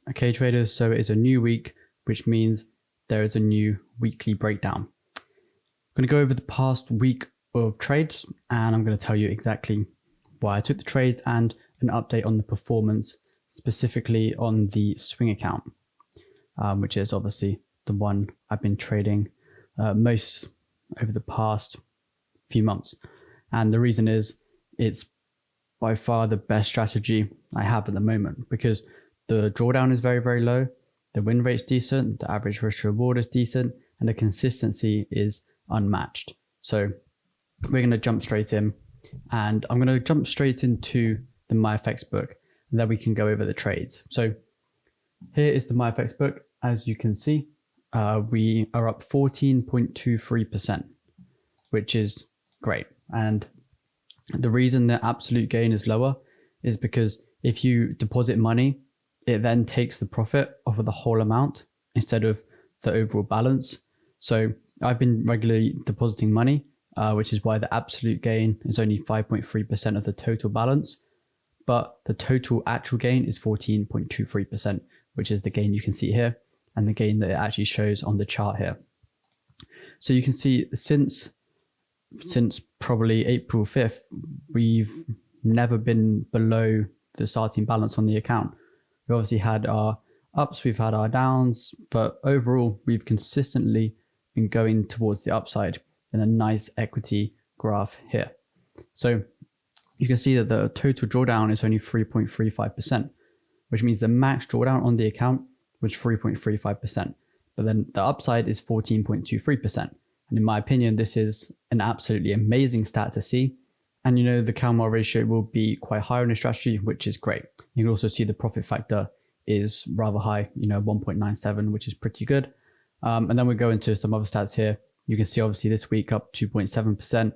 Okay, traders, so it is a new week, which means there is a new weekly breakdown. I'm going to go over the past week of trades, and I'm going to tell you exactly why I took the trades and an update on the performance, specifically on the swing account, which is obviously the one I've been trading most over the past few months. And the reason is it's by far the best strategy I have at the moment, because the drawdown is very, very low, the win rate's decent, the average risk to reward is decent, and the consistency is unmatched. So we're going to jump straight in, and I'm going to jump straight into the WillssFX book, and then we can go over the trades. So here is the WillssFX book. As you can see, we are up 14.23%, which is great. And the reason the absolute gain is lower is because if you deposit money, it then takes the profit off of the whole amount instead of the overall balance. So I've been regularly depositing money, which is why the absolute gain is only 5.3% of the total balance, but the total actual gain is 14.23%, which is the gain you can see here and the gain that it actually shows on the chart here. So you can see since probably April 5th, we've never been below the starting balance on the account. We've obviously had our ups, we've had our downs, but overall we've consistently been going towards the upside in a nice equity graph here. So you can see that the total drawdown is only 3.35%, which means the max drawdown on the account was 3.35%, but then the upside is 14.23%. And in my opinion, this is an absolutely amazing stat to see. And you know, the Calmar ratio will be quite high on the strategy, which is great. You can also see the profit factor is rather high, 1.97, which is pretty good. And then we go into some other stats here. You can see obviously this week up 2.7%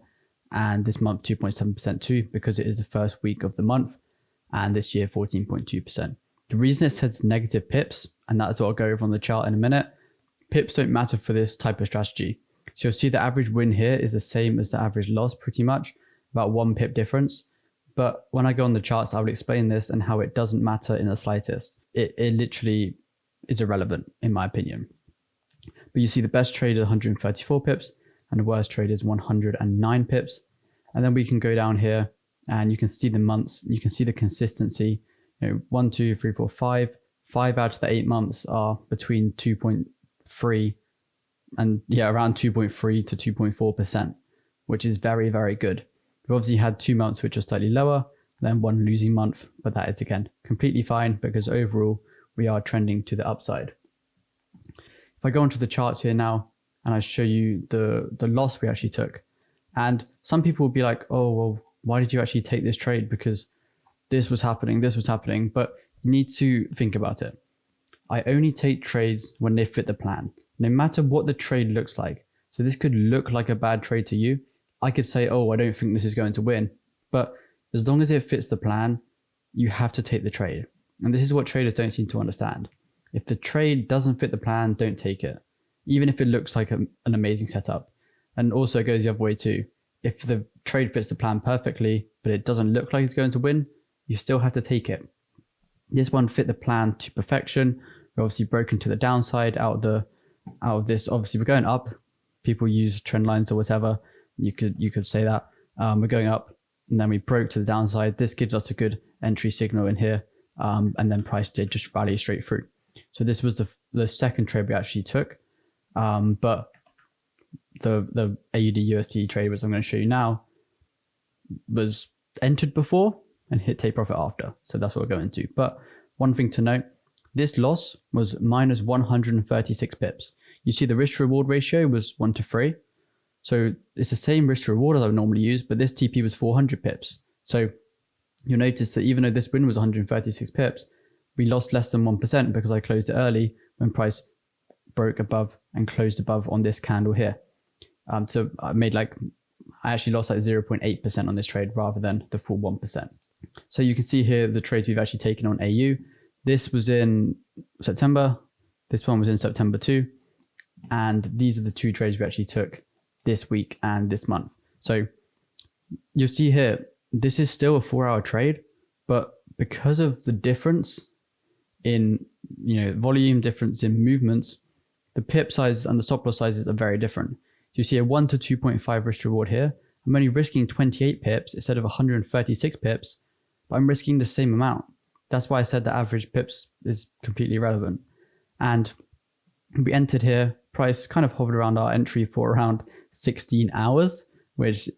and this month 2.7% too, because it is the first week of the month, and this year 14.2%. The reason it says negative pips, and that's what I'll go over on the chart in a minute, pips don't matter for this type of strategy. So you'll see the average win here is the same as the average loss pretty much, about 1 pip difference. But when I go on the charts, I will explain this and how it doesn't matter in the slightest. It literally is irrelevant in my opinion. But you see the best trade is 134 pips and the worst trade is 109 pips. And then we can go down here and you can see the months, you can see the consistency. 1, 2, 3, 4, 5. 5 out of the 8 months are between 2.3 and around 2.3 to 2.4%, which is very, very good. We've obviously had 2 months which are slightly lower, then 1 losing month, but that is again completely fine because overall we are trending to the upside. If I go onto the charts here now and I show you the loss we actually took, and some people will be like, oh, well, why did you actually take this trade? Because this was happening, but you need to think about it. I only take trades when they fit the plan, no matter what the trade looks like. So this could look like a bad trade to you. I could say, oh, I don't think this is going to win. But as long as it fits the plan, you have to take the trade. And this is what traders don't seem to understand. If the trade doesn't fit the plan, don't take it, even if it looks like an amazing setup. And also it goes the other way too. If the trade fits the plan perfectly, but it doesn't look like it's going to win, you still have to take it. This one fit the plan to perfection. We're obviously broken to the downside out of this. Obviously we're going up. People use trend lines or whatever. You could say that. We're going up and then we broke to the downside. This gives us a good entry signal in here. And then price did just rally straight through. So this was the second trade we actually took. But the AUD USD trade, which I'm going to show you now, was entered before and hit take profit after. So that's what we're going to. But one thing to note, this loss was minus 136 pips. You see the risk to reward ratio was 1 to 3. So it's the same risk to reward as I would normally use, but this TP was 400 pips. So you'll notice that even though this win was 136 pips, we lost less than 1% because I closed it early when price broke above and closed above on this candle here. So I actually lost like 0.8% on this trade rather than the full 1%. So you can see here the trades we've actually taken on AU. This was in September. This one was in September too. And these are the 2 trades we actually took this week and this month. So you'll see here, this is still a 4-hour trade, but because of the difference in, volume, difference in movements, the pip sizes and the stop loss sizes are very different. So you see a 1 to 2.5 risk reward here. I'm only risking 28 pips instead of 136 pips, but I'm risking the same amount. That's why I said the average pips is completely irrelevant. And we entered here, price kind of hovered around our entry for around 16 hours, which,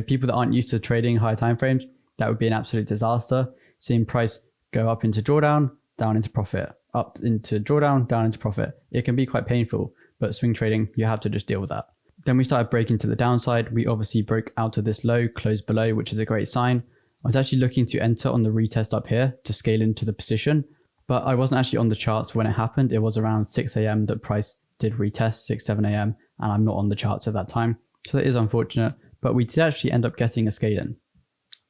people that aren't used to trading higher time frames, that would be an absolute disaster. Seeing price go up into drawdown, down into profit, up into drawdown, down into profit. It can be quite painful, but swing trading, you have to just deal with that. Then we started breaking to the downside. We obviously broke out of this low, closed below, which is a great sign. I was actually looking to enter on the retest up here to scale into the position, but I wasn't actually on the charts when it happened. It was around 6 a.m. that price did retest, 6, 7 a.m. and I'm not on the charts at that time. So that is unfortunate, but we did actually end up getting a scale in.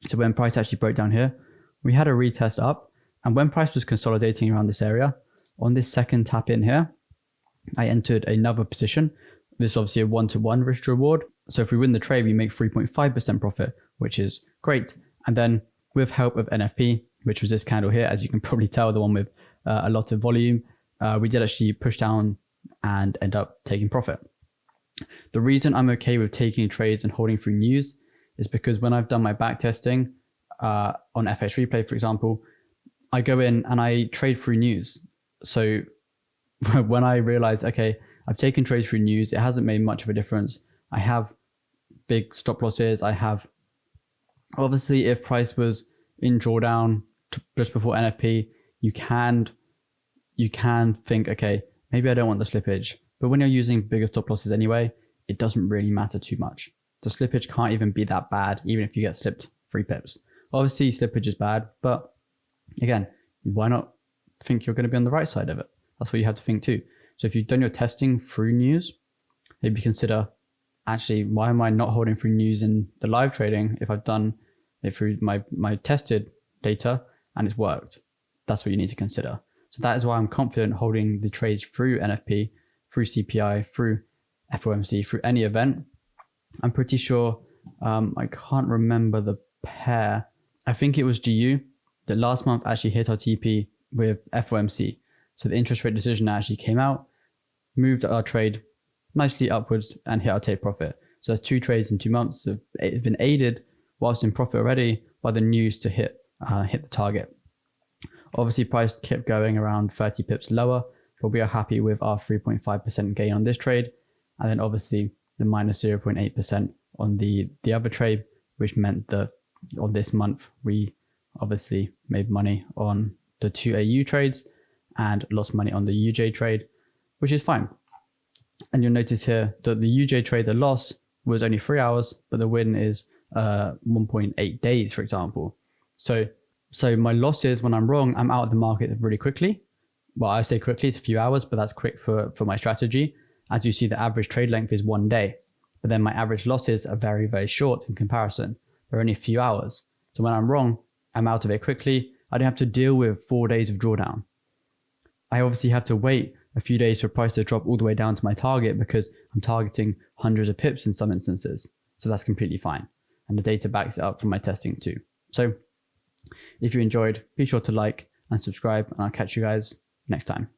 So when price actually broke down here, we had a retest up, and when price was consolidating around this area, on this second tap in here, I entered another position. This is obviously a 1-to-1 risk reward. So if we win the trade, we make 3.5% profit, which is great. And then with help of NFP, which was this candle here, as you can probably tell, the one with a lot of volume, we did actually push down and end up taking profit. The reason I'm okay with taking trades and holding through news is because when I've done my back testing on FX Replay, for example, I go in and I trade through news. So when I realize, okay, I've taken trades through news, it hasn't made much of a difference. I have big stop losses. I have, obviously, if price was in drawdown just before NFP, you can think, okay, maybe I don't want the slippage. But when you're using bigger stop losses anyway, it doesn't really matter too much. The slippage can't even be that bad, even if you get slipped 3 pips. Obviously, slippage is bad, but again, why not think you're going to be on the right side of it? That's what you have to think too. So if you've done your testing through news, maybe consider, actually, why am I not holding through news in the live trading if I've done it through my tested data and it's worked? That's what you need to consider. So that is why I'm confident holding the trades through NFP, through CPI, through FOMC, through any event. I'm pretty sure, I can't remember the pair. I think it was GU that last month actually hit our TP with FOMC. So the interest rate decision actually came out, moved our trade nicely upwards and hit our take profit. So that's 2 trades in 2 months have been aided whilst in profit already by the news to hit the target. Obviously, price kept going around 30 pips lower, but we are happy with our 3.5% gain on this trade. And then obviously the minus 0.8% on the other trade, which meant that on this month, we obviously made money on the 2 AU trades and lost money on the UJ trade, which is fine. And you'll notice here that the UJ trade, the loss was only 3 hours, but the win is 1.8 days, for example. So my losses, when I'm wrong, I'm out of the market really quickly. Well, I say quickly, it's a few hours, but that's quick for my strategy. As you see, the average trade length is 1 day, but then my average losses are very, very short in comparison. They're only a few hours. So when I'm wrong, I'm out of it quickly. I don't have to deal with 4 days of drawdown. I obviously have to wait a few days for price to drop all the way down to my target because I'm targeting hundreds of pips in some instances. So that's completely fine. And the data backs it up from my testing too. So if you enjoyed, be sure to like and subscribe, and I'll catch you guys next time.